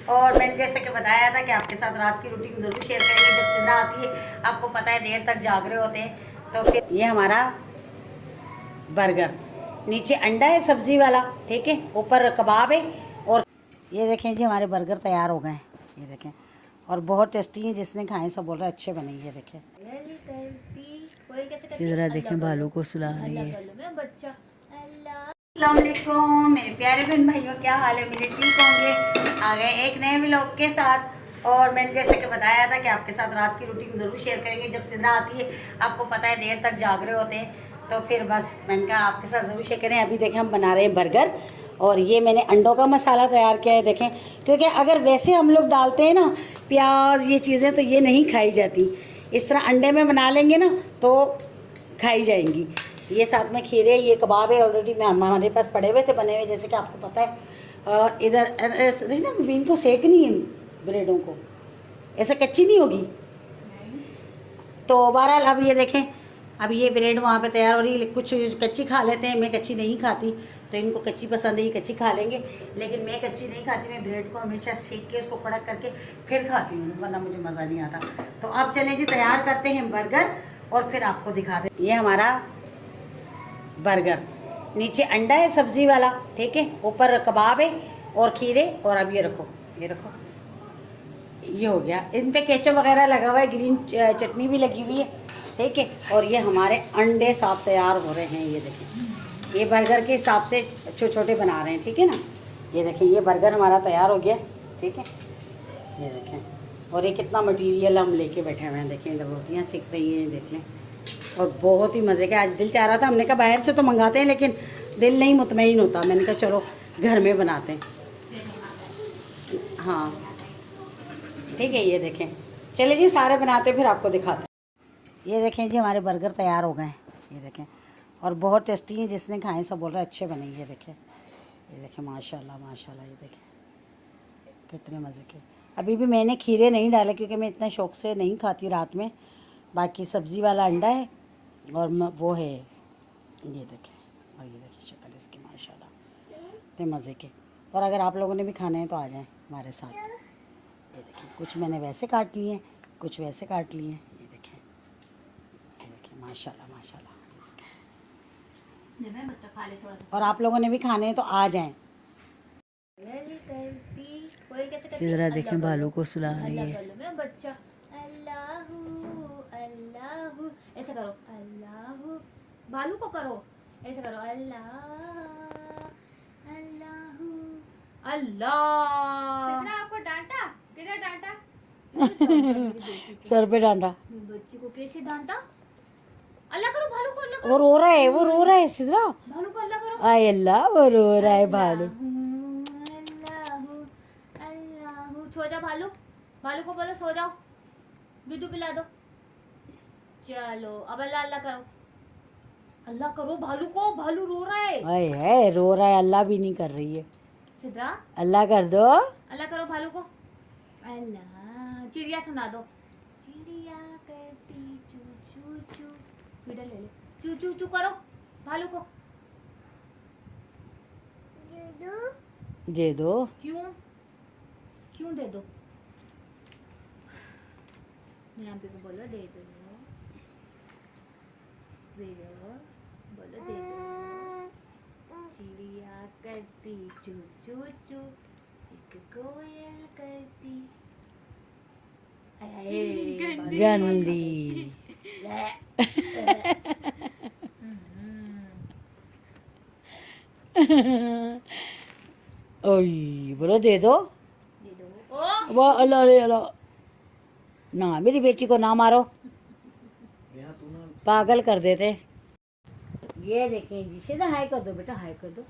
और मैंने जैसे कि बताया था कि आपके साथ रात की रूटीन ज़रूर शेयर करेंगे। जब सिद्रा आती है आपको पता है देर तक जाग रहे होते हैं। तो फिर ये हमारा बर्गर, नीचे अंडा है सब्ज़ी वाला, ठीक है, ऊपर कबाब है। और ये देखें जी हमारे बर्गर तैयार हो गए हैं, ये देखें, और बहुत टेस्टी हैं। जिसने खाए सब बोल रहे अच्छे बने। ये देखें सिद्रा देखें बालू को सुला रही है। अस्सलाम वालेकुम मेरे प्यारे बहन भाइयों, क्या हाल है? मेरे ठीक होंगे। आ गए एक नए व्लॉग के साथ। और मैंने जैसे कि बताया था कि आपके साथ रात की रूटीन ज़रूर शेयर करेंगे। जब सिद्रा आती है आपको पता है देर तक जाग रहे होते हैं। तो फिर बस मैंने कहा आपके साथ ज़रूर शेयर करें। अभी देखें हम बना रहे हैं बर्गर, और ये मैंने अंडों का मसाला तैयार किया है, देखें। क्योंकि अगर वैसे हम लोग डालते हैं ना प्याज ये चीज़ें, तो ये नहीं खाई जाती। इस तरह अंडे में बना लेंगे ना तो खाई जाएंगी। ये साथ में खीरे, ये कबाब है ऑलरेडी मैं हमारे पास पड़े हुए थे बने हुए, जैसे कि आपको पता है। और इधर ना इनको सेकनी है ब्रेडों को, ऐसे कच्ची नहीं होगी। तो बहरहाल अब ये देखें, अब ये ब्रेड वहाँ पे तैयार हो रही है। कुछ कच्ची खा लेते हैं, मैं कच्ची नहीं खाती, तो इनको कच्ची पसंद है, ये कच्ची खा लेंगे। लेकिन मैं कच्ची नहीं खाती, मैं ब्रेड को हमेशा सेक के उसको कड़क करके फिर खाती हूँ, वरना मुझे मज़ा नहीं आता। तो अब चलें जी तैयार करते हैं बर्गर और फिर आपको दिखा दें। ये हमारा बर्गर, नीचे अंडा है सब्ज़ी वाला, ठीक है, ऊपर कबाब है और खीरे। और अब ये रखो, ये रखो, ये हो गया। इन पे केचप वगैरह लगा हुआ है, ग्रीन चटनी भी लगी हुई है, ठीक है। और ये हमारे अंडे साफ तैयार हो रहे हैं। ये देखें, ये बर्गर के हिसाब से छोटे छोटे बना रहे हैं, ठीक है ना। ये देखें, ये बर्गर हमारा तैयार हो गया, ठीक है। ये देखें, और ये कितना मटेरियल हम लेके बैठे हुए हैं। देखें इधर रोटियाँ सेक रही हैं, देख लें। और बहुत ही मज़े का आज दिल चाह रहा था, हमने कहा बाहर से तो मंगाते हैं, लेकिन दिल नहीं मुतमईन होता। मैंने कहा चलो घर में बनाते हैं। हाँ ठीक है, ये देखें, चले जी सारे बनाते फिर आपको दिखाते हैं। ये देखें जी हमारे बर्गर तैयार हो गए हैं, ये देखें, और बहुत टेस्टी हैं। जिसने खाए सब बोल रहे अच्छे बने। ये देखें माशाल्लाह माशाल्लाह, ये देखें कितने मज़े के। अभी भी मैंने खीरे नहीं डाले क्योंकि मैं इतना शौक़ से नहीं खाती रात में। बाकी सब्ज़ी वाला अंडा है और वो है, ये देखें, और ये देखिए शक्ल इसकी माशाल्लाह इतने मज़े के। और अगर आप लोगों ने भी खाने हैं तो आ जाएं हमारे साथ। ये देखिए, कुछ मैंने वैसे काट लिए हैं, कुछ वैसे काट लिए हैं। ये देखिए माशाल्लाह माशाल्लाह। और आप लोगों ने भी खाने हैं तो आ जाएं। सिद्रा देखें बालू को सुला रही है। बच्चा अल्लाहू अल्लाहू, ऐसे करो अल्लाहू, बालू को करो ऐसे करो अल्लाह अल्लाहू अल्लाह। कितना आपको डांटा, किधर डांटा? सर पे डांटा। बच्ची को कैसे डांटा? अल्लाह करो, भालू को अल्लाह करो। वो रो रहा है, वो रो रहा है सिद्रा। भालू को अल्लाह करो। आय अल्लाह, वो रो रहा है भालू। अल्लाहू अल्लाहू, सो जाओ भालू, भालू को बोलो सो जाओ, दूध पिला दो। चलो अब अल्लाह अल्लाह करो, अल्लाह करो भालू को, भालू रो रहा है। आय है, रो रहा है, अल्लाह भी नहीं कर रही है। सिद्रा अल्लाह कर दो, अल्लाह करो भालू को, अल्लाह। चिड़िया सुना दो, चिड़िया करती चू चू चू, फिडल ले ले, चू चू चू करो भालू को। दे दो। क्यों क्यों दे दो? यहाँ पे बोलो दे दो, दे दो, बोलो दे दो। चिड़िया करती चू चू चू, एक कोयल करती गंदी। ओए बोलो दे दो। वाह अल्लाह रे अल्लाह, ना मेरी बेटी को ना मारो, पागल कर देते। ये देखें जी, सीधा हाय कर दो बेटा, हाय कर दो।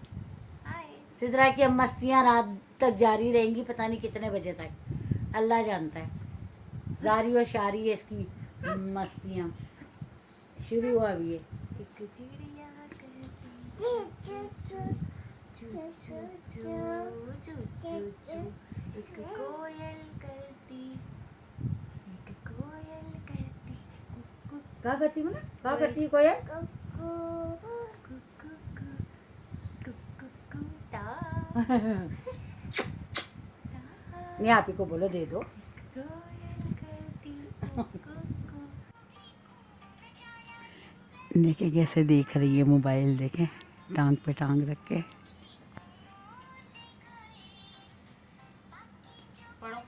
सिद्रा की अब मस्तियाँ रात तक जारी रहेंगी, पता नहीं कितने बजे तक, अल्लाह जानता है। जारी और शारी है इसकी मस्तियाँ, शुरू हुआ भी है। एक चिड़िया करती चू चू चू चू चू चू, एक कोयल करती, एक कोयल करती क्या करती है, क्या करती है कोयल? नहीं आप ही को बोलो दे दो। देखे कैसे देख रही है मोबाइल, देखे टांग पे टांग रख के। पढ़ो।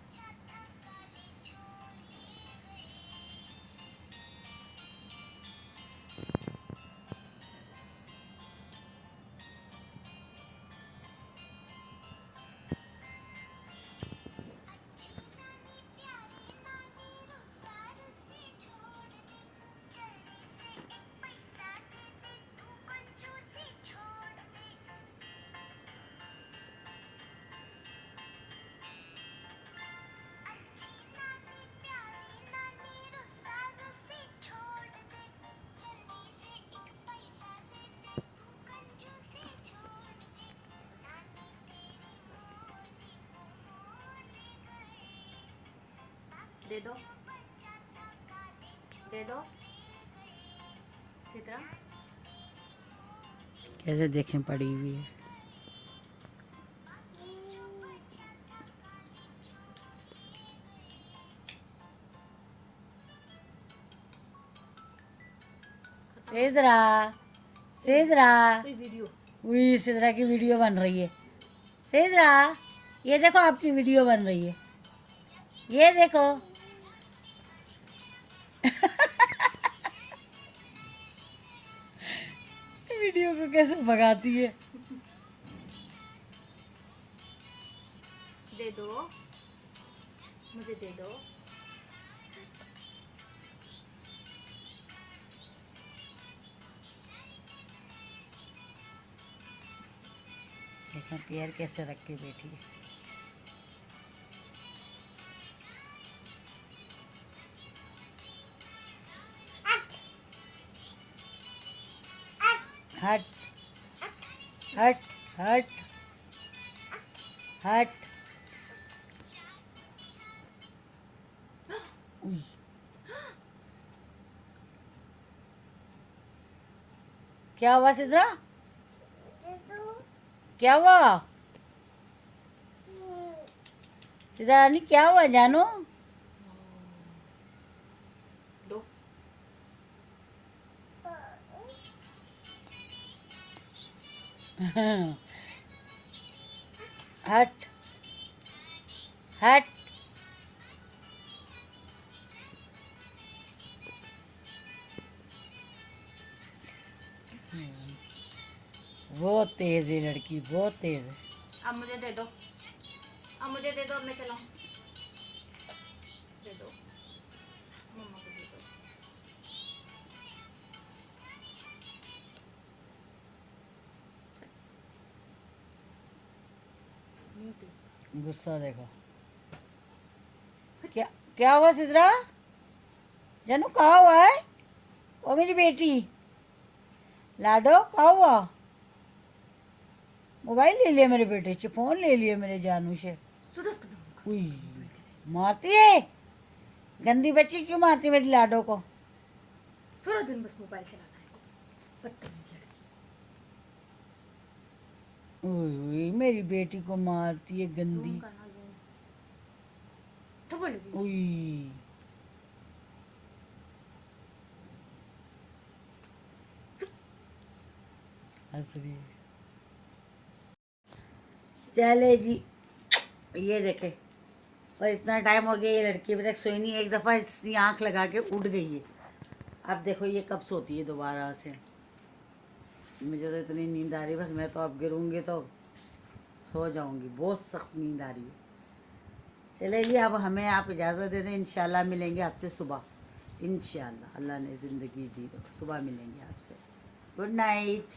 दे दो, दे दो। चित्रा कैसे देखें पड़ी हुई है। सिद्रा, सिद्रा, कोई वीडियो। वही सिद्रा की वीडियो बन रही है। सिद्रा ये देखो आपकी वीडियो बन रही है, ये देखो। वीडियो को कैसे भगाती है। दे दो, मुझे दे दो। देखो पैर कैसे रख के बैठी है। हट हट हट हट। उई। क्या हुआ सिद्रा, क्या हुआ सिद्रा रानी, क्या हुआ जानो। दो। हट हट। बहुत तेज है लड़की, बहुत तेज है। अब मुझे दे दो, अब मुझे दे दो, अब मैं चलाऊं। दे दो, मम्मा को दे दो। गुस्सा देखो। क्या क्या हुआ सिद्रा, जानू कहा हुआ है। ओ मेरी बेटी लाडो, कहा हुआ। मोबाइल ले लिया मेरे बेटे से, फोन ले लिया मेरे जानू से। उई, मारती है, गंदी बच्ची क्यों मारती है मेरी लाडो को। पूरा दिन बस मोबाइल चलाना है इसको, बदतमीज लड़की। उई, मेरी बेटी को मारती है गंदी। जूम करना, जूम। थप्पड़ लगी। उई, हंस रही है। चले जी, ये देखे, और इतना टाइम हो गया ये लड़की अभी तक सोई नहीं। एक दफ़ा इसकी आँख लगा के उठ गई है। अब देखो ये कब सोती है दोबारा से। मुझे तो इतनी नींद आ रही है, बस मैं तो अब गिरूंगी तो सो जाऊंगी, बहुत सख्त नींद आ रही है। चले जी, अब हमें आप इजाज़त दे दें, इंशाल्लाह मिलेंगे आपसे सुबह। इंशाल्लाह अल्लाह ने ज़िंदगी दी तो सुबह मिलेंगे आपसे। Good night,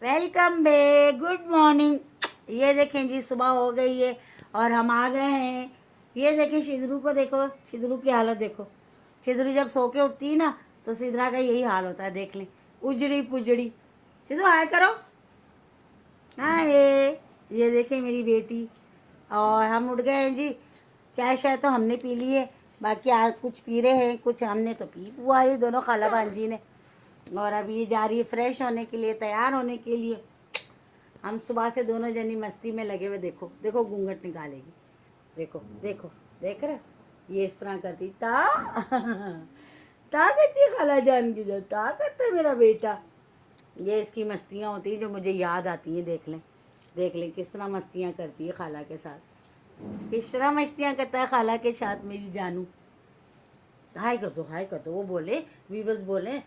welcome back, good morning. ये देखें जी, सुबह हो गई है और हम आ गए हैं। ये देखें शिदरू को, देखो शिदरू की हालत देखो। शिदरू जब सो के उठती है ना तो सिद्रा का यही हाल होता है, देख लें, उजड़ी पुजड़ी। शिदरू हाय करो, हाय। ये देखें मेरी बेटी। और हम उठ गए हैं जी। चाय शाय तो हमने पी ली है, बाकी आज कुछ पी रहे हैं, कुछ हमने तो पी हुआ है दोनों खाला भांजी ने। और अभी ये जा रही है फ्रेश होने के लिए, तैयार होने के लिए। हम सुबह से दोनों जनी मस्ती में लगे हुए, देखो देखो घूंघट निकालेगी। देखो देखो देख रहे, ये इस तरह करती ता ता करती है खाला जान की, जो ता करता है मेरा बेटा। ये इसकी मस्तियाँ होती हैं जो मुझे याद आती हैं। देख लें किस तरह मस्तियाँ करती है खाला के साथ, किस तरह मस्तियाँ करता है खाला के साथ मेरी जानू। हाय कर दो, हाय कर दो। वो बोले, वीवर्स बोले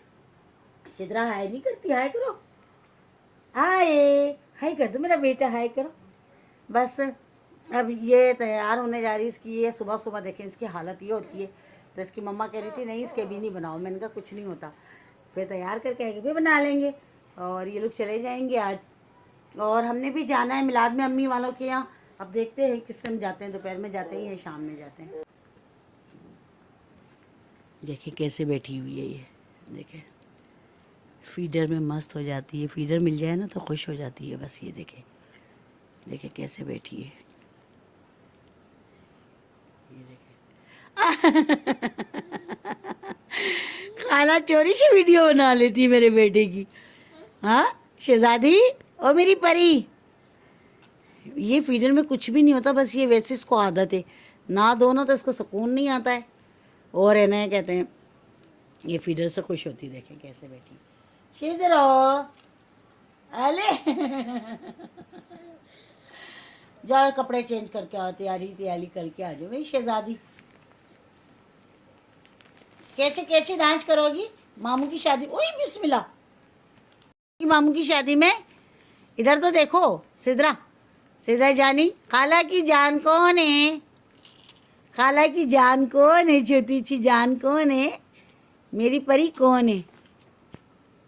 सिद्रा हाय नहीं करती, हाय करो, हाय हाय कर दो मेरा बेटा, हाय करो। बस अब ये तैयार होने जा रही है इसकी। ये सुबह सुबह देखें इसकी हालत ये होती है। तो इसकी मम्मा कह रही थी नहीं इसके भी नहीं बनाओ। मैंने कहा कुछ नहीं होता, फिर तैयार करके आएगी फिर बना लेंगे। और ये लोग चले जाएंगे आज, और हमने भी जाना है मिलाद में अम्मी वालों के यहाँ। अब देखते हैं किस टाइम जाते हैं, दोपहर में जाते हैं या शाम में जाते हैं। देखिए कैसे बैठी हुई है ये, देखें फीडर में मस्त हो जाती है। फीडर मिल जाए ना तो खुश हो जाती है बस। ये देखें कैसे बैठी है, ये देखें खाला चोरी से वीडियो बना लेती है मेरे बेटे की। हाँ शहजादी ओ मेरी परी। ये फीडर में कुछ भी नहीं होता, बस ये वैसे इसको आदत है, ना दोनों तो इसको सुकून नहीं आता है। और है ना कहते हैं ये फीडर से खुश होती। देखें कैसे बैठी शिदरो, अले जाओ कपड़े चेंज करके आओ, तैयारी करके आ जाओ मेरी शहजादी। कैसे डांस करोगी मामू की शादी? ओए बिस्मिल्लाह, मामू की शादी में इधर तो देखो। सिद्रा जानी, खाला की जान कौन है? खाला की जान कौन है? छोटी सी जान कौन है? मेरी परी कौन है?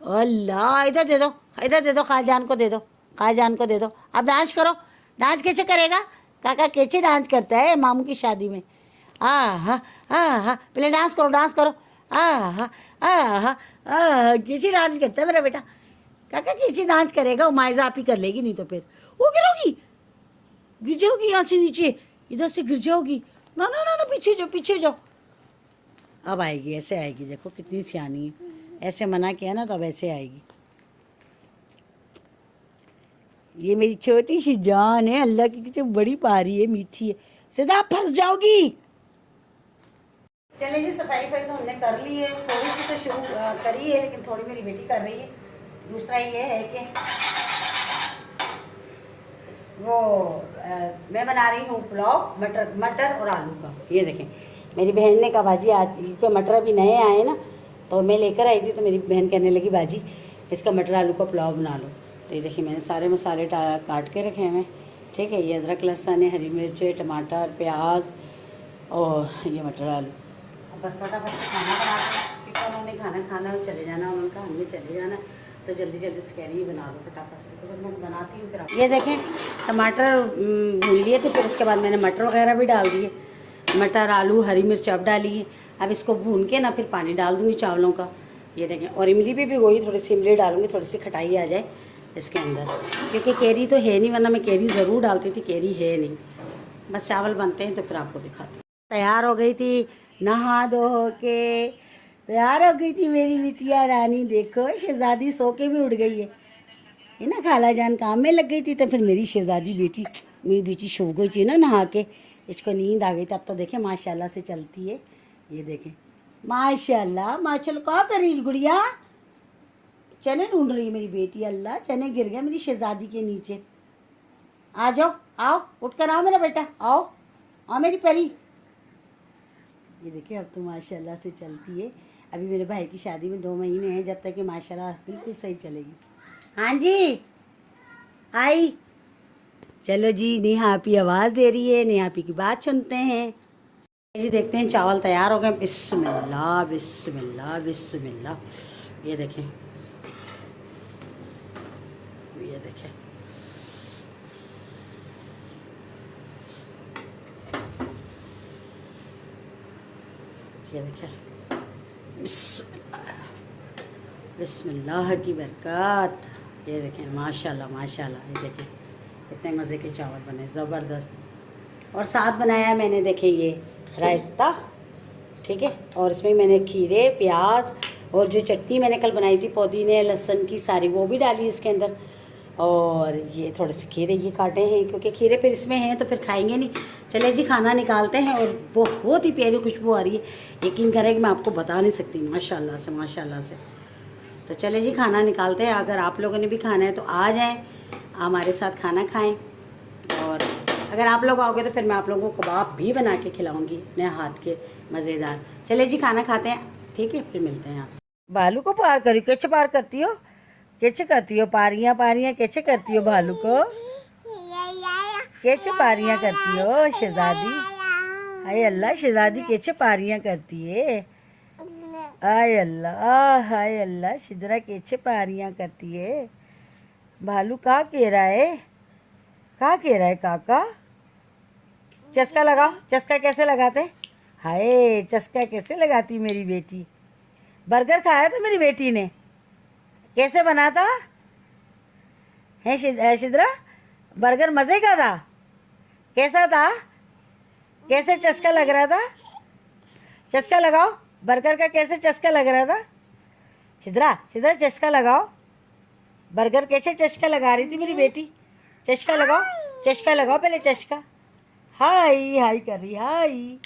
अल्लाह इधर दे दो खाला जान को दे दो, खाला जान को दे दो। अब डांस करो। डांस कैसे करेगा काका? कैसे डांस करता है मामू की शादी में? आहा आहा, पहले डांस करो। आहा आहा आहा, कैसे डांस करता है मेरा बेटा? काका कैसे डांस करेगा? माइजा आप ही कर लेगी, नहीं तो फिर वो गिर जाओगी यहाँ से नीचे, इधर से गिर जाओगी। ना पीछे जाओ। अब आएगी, ऐसे आएगी। देखो कितनी सियानी है, ऐसे मना किया ना तो अब ऐसे आएगी। ये मेरी छोटी सी जान है, अल्लाह की कितनी बड़ी पारी है, मीठी है। सीधा फंस जाओगी। चले जी, सफाई तो हमने कर ली है, थोड़ी सी तो शुरू करी है, लेकिन थोड़ी मेरी बेटी कर रही है। दूसरा ये है कि वो मैं बना रही हूँ पुलाव मटर और आलू का। ये देखें मेरी बहन ने कहा बाजी आज क्योंकि मटर अभी नए आए ना, तो मैं लेकर आई थी, तो मेरी बहन कहने लगी बाजी इसका मटर आलू का पुलाव बना लो। तो ये देखिए मैंने सारे मसाले काट के रखे हैं। ठीक है, ये अदरक लहसुन है, हरी मिर्च, टमाटर, प्याज और ये मटर आलू। अब बस फटाफट खाना बनाते हैं क्योंकि उन्होंने खाना और चले जाना, उन्होंने कहा हमने चले जाना, तो जल्दी से कह रही है बना लो फटाफट से। तो बस मैं बनाती हूँ। फिर ये देखें टमाटर भून लिए थे, फिर उसके बाद मैंने मटर वगैरह भी डाल दिए। मटर आलू हरी मिर्च अब डाली है। अब इसको भून के ना फिर पानी डाल दूँगी चावलों का। ये देखें, और इमली भी भिगोई, थोड़ी सी इमली डालूँगी, थोड़ी सी खटाई आ जाए इसके अंदर, क्योंकि केरी तो है नहीं, वरना मैं केरी ज़रूर डालती थी, केरी है नहीं। बस चावल बनते हैं तो फिर आपको दिखाती हूँ। तैयार हो गई थी, नहा धो के तैयार हो गई थी मेरी बिटिया रानी। देखो शहजादी सो के भी उड़ गई है ना, खाला जान काम में लग गई थी, तो फिर मेरी शहजादी मेरी बेटी सो गई थी ना नहा के, इसको नींद आ गई थी। अब तो देखें माशाल्लाह से चलती है। ये देखें माशाल्लाह क्या कर रही गुड़िया? चने ढूंढ रही है मेरी बेटी। अल्लाह चने गिर गए मेरी शहजादी के नीचे। आ जाओ, आओ उठ कर आओ मेरा बेटा, आओ मेरी परी। ये देखिए अब तो माशाल्लाह से चलती है। अभी मेरे भाई की शादी में 2 महीने हैं, जब तक कि माशाल्लाह बिल्कुल सही चलेगी। हाँ जी आई, चलो जी। नेहा आपी आवाज़ दे रही है, नेहा आपी की बात सुनते हैं जी। देखते हैं चावल तैयार हो गए। बिस्मिल्लाह बिस्मिल्लाह बिस्मिल्लाह। ये देखें, ये देखें, ये देखें, बिस्मिल्लाह की बरकत। ये देखें माशाल्लाह माशाल्लाह। ये देखें कितने मज़े के चावल बने, ज़बरदस्त। और साथ बनाया मैंने देखें ये रायता, ठीक है, और इसमें मैंने खीरे, प्याज और जो चटनी मैंने कल बनाई थी पुदीने लहसुन की सारी, वो भी डाली इसके अंदर। और ये थोड़े से खीरे ये काटे हैं, क्योंकि खीरे फिर इसमें हैं तो फिर खाएंगे नहीं। चले जी खाना निकालते हैं। और बहुत ही प्यारी खुशबू आ रही है, यकीन करें कि मैं आपको बता नहीं सकती, माशाल्लाह से माशाल्लाह से। तो चले जी खाना निकालते हैं। अगर आप लोगों ने भी खाना है तो आ जाएं, हमारे साथ खाना खाएं। और अगर आप लोग आओगे तो फिर मैं आप लोगों को कबाब भी बना के खिलाऊंगी, अपने हाथ के मज़ेदार। चले जी खाना खाते हैं, ठीक है, फिर मिलते हैं आपसे। भालू को पार करी, कैसे पार करती हो, कैसे करती हो पारियाँ पारियाँ, कैसे करती हो भालू को, कैसे पारियाँ करती हो शहजादी। हाय अल्लाह, शहजादी कैसे पारियाँ करती है। हाय अल्लाह, हाय अल्लाह, शिद्रा कैसे पारियाँ करती है। भालू कहाँ कह रहा है, कहाँ कह रहा है काका। चस्का लगाओ, चस्का कैसे लगाते। हाय चस्का कैसे लगाती मेरी बेटी। बर्गर खाया था मेरी बेटी ने, कैसे बना था है शिद्रा, बर्गर मज़े का था, कैसा था, कैसे चस्का लग रहा था। चस्का लगाओ, बर्गर का कैसे चस्का लग रहा था। शिद्रा शिद्रा चस्का लगाओ, बर्गर कैसे चस्का लगा रही थी मेरी बेटी। चस्का लगाओ, चस्का लगाओ पहले चस्का। हाय हाय कर रही, हाय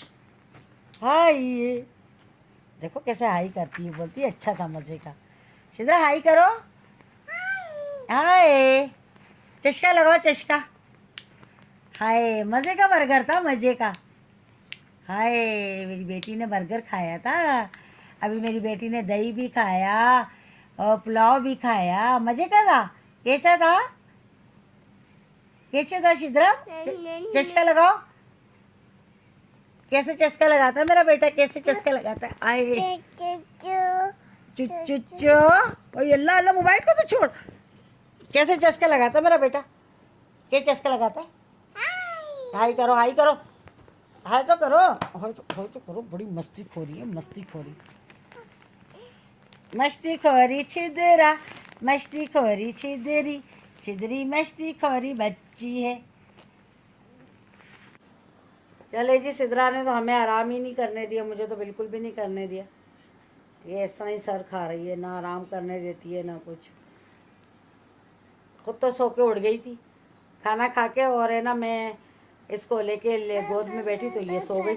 हाय, देखो कैसे हाई करती है, बोलती है अच्छा था मज़े का। शिद्रा हाई करो, हाय चस्का लगाओ चस्का। हाय मज़े का बर्गर था, मज़े का। हाय मेरी बेटी ने बर्गर खाया था, अभी मेरी बेटी ने दही भी खाया और पुलाव भी खाया, मज़े का था, कैसा था, कैसे था शिद्रा। चस्का लगाओ, कैसे चस्का लगाता है मेरा बेटा, कैसे चस्का लगाता है। आए चुच्चो, ओए अल्लाह अल्लाह, मोबाइल को तो छोड़। कैसे चस्का लगाता है मेरा बेटा, क्या चस्का लगाता है। हाई करो, हाई करो, हाई तो करो, हाई तो करो। बड़ी मस्ती खोरी है, मस्ती खोरी, मस्ती खोरी छिदरा, मस्ती खोरी छिदरी, छिदरी मस्ती खोरी बच्ची है। चले जी, सिद्रा ने तो हमें आराम ही नहीं करने दिया, मुझे तो बिल्कुल भी नहीं करने दिया। ये इस तरह ही सर खा रही है, ना आराम करने देती है ना कुछ। खुद तो सो के उड़ गई थी खाना खा के, और है ना मैं इसको लेके गोद में बैठी तो ये सो गई।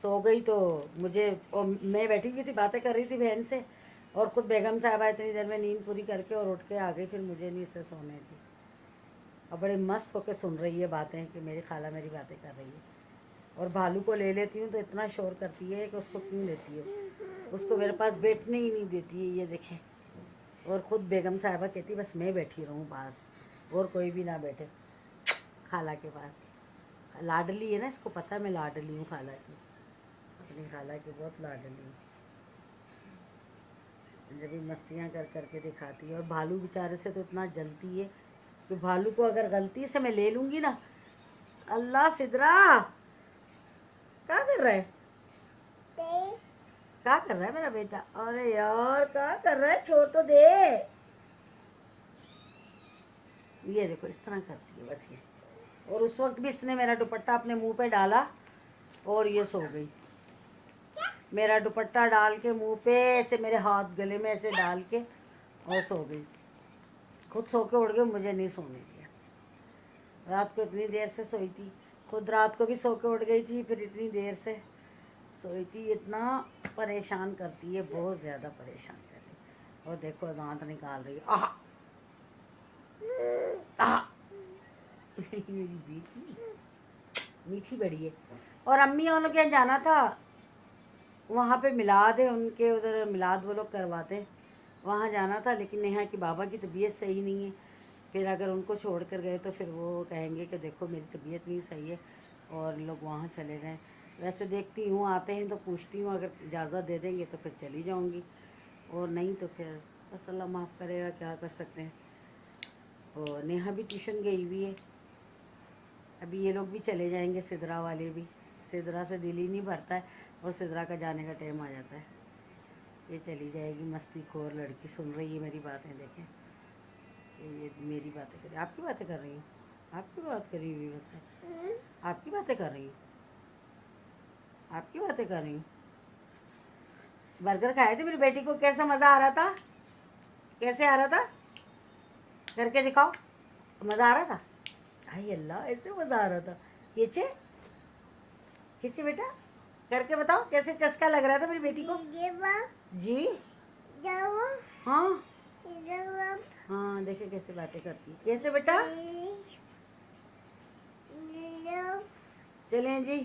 सो गई तो मुझे, और मैं बैठी हुई थी बातें कर रही थी बहन से, और खुद बेगम साहबा इतनी देर में नींद पूरी करके और उठ के आ गई, फिर मुझे नहीं इसे सोने दी। और बड़े मस्त होकर सुन रही है बातें कि मेरी खाला मेरी बातें कर रही है। और भालू को ले लेती हूँ तो इतना शोर करती है कि उसको क्यों लेती हो, उसको मेरे पास बैठने ही नहीं देती है, ये देखें। और ख़ुद बेगम साहिबा कहती बस मैं बैठी रहूँ पास, और कोई भी ना बैठे खाला के पास। लाडली है ना, इसको पता है मैं लाडली हूँ खाला की, अपनी खाला की बहुत लाडली हूँ। जब भी मस्तियाँ कर करके दिखाती है। और भालू बेचारे से तो इतना जलती है कि भालू को अगर गलती से मैं ले लूँगी ना, अल्लाह सिद्रा क्या कर रहा है, क्या कर रहा है मेरा बेटा। अरे यार क्या कर रहा है, छोड़ तो दे। ये देखो इस तरह करती है बस ये। और उस वक्त भी इसने मेरा दुपट्टा अपने मुंह पे डाला और ये सो गई। मेरा दुपट्टा डाल के मुंह पे ऐसे, मेरे हाथ गले में ऐसे डाल के, और सो गई। खुद सो के उड़ गई, मुझे नहीं सोने दिया। रात को इतनी देर से सोई थी, खुद रात को भी सो के उड़ गई थी, फिर इतनी देर से सोई थी। इतना परेशान करती है, बहुत ज़्यादा परेशान करती है। और देखो दांत निकाल रही है, आह आह मेरी बेटी मीठी बड़ी है। और अम्मी और लोग क्या जाना था, वहाँ पे मिलाद है उनके, उधर मिलाद वो लोग करवाते हैं, वहाँ जाना था। लेकिन नेहा की बाबा की तबीयत सही नहीं है, फिर अगर उनको छोड़ कर गए तो फिर वो कहेंगे कि देखो मेरी तबीयत नहीं सही है, और लोग वहाँ चले गए। वैसे देखती हूँ आते हैं तो पूछती हूँ, अगर इजाज़त दे देंगे तो फिर चली जाऊँगी, और नहीं तो फिर बस अल्लाह माफ़ करेगा, क्या कर सकते हैं। और नेहा भी ट्यूशन गई हुई है, अभी ये लोग भी चले जाएंगे, सिदरा वाले भी। सिदरा से दिल ही नहीं भरता है, और सिदरा का जाने का टाइम आ जाता है। ये चली जाएगी, मस्ती खोर लड़की, सुन रही है मेरी बातें, देखें ये मेरी बातें कर रही, आपकी बातें कर रही हूँ, आपकी बात करी हुई बस, आपकी बातें कर रही हूँ, आपकी बातें कर रही हूँ। बर्गर खाए थे मेरी बेटी को, कैसा मज़ा आ रहा था, कैसे आ रहा था, करके दिखाओ, मज़ा आ रहा था? हाय अल्लाह, ऐसे मज़ा आ रहा था। खींचे खींचे बेटा, करके बताओ कैसे चस्का लग रहा था मेरी बेटी को। जी हाँ हाँ, देखिए कैसे बातें करती है। कैसे बेटा? चलें जी,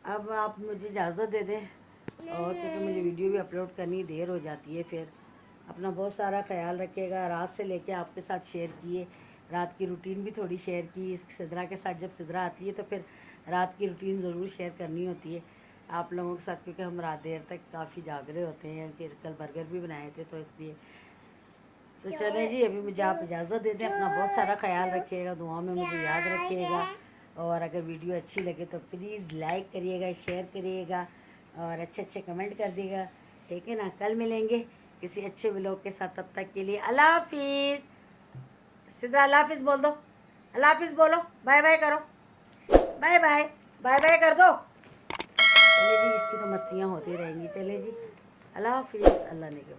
अब आप मुझे इजाज़त दे दें, और क्योंकि मुझे वीडियो भी अपलोड करनी देर हो जाती है। फिर अपना बहुत सारा ख्याल रखिएगा। रात से लेके आपके साथ शेयर किए, रात की रूटीन भी थोड़ी शेयर की। सिद्रा के साथ जब सिद्रा आती है तो फिर रात की रूटीन ज़रूर शेयर करनी होती है आप लोगों के साथ, क्योंकि हम रात देर तक काफ़ी जाग रहे होते हैं। फिर कल बर्गर भी बनाए थे तो इसलिए। तो चलें जी, अभी मुझे आप इजाज़त दे दें। अपना बहुत सारा ख्याल रखिएगा, दुआ में मुझे याद रखिएगा। और अगर वीडियो अच्छी लगे तो प्लीज़ लाइक करिएगा, शेयर करिएगा और अच्छे कमेंट कर दिएगा। ठीक है ना? कल मिलेंगे किसी अच्छे व्लॉग के साथ। तब तक के लिए अल्लाह हाफिज़। सिद्रा अल्लाह हाफिज़ बोल दो, अल्लाह हाफिज़ बोलो, बाय बाय करो, बाय बाय, बाय बाय कर दो। चले जी, इसकी तो मस्तियाँ होती रहेंगी। चले जी, अल्लाह हाफिज़, अल्लाह ने के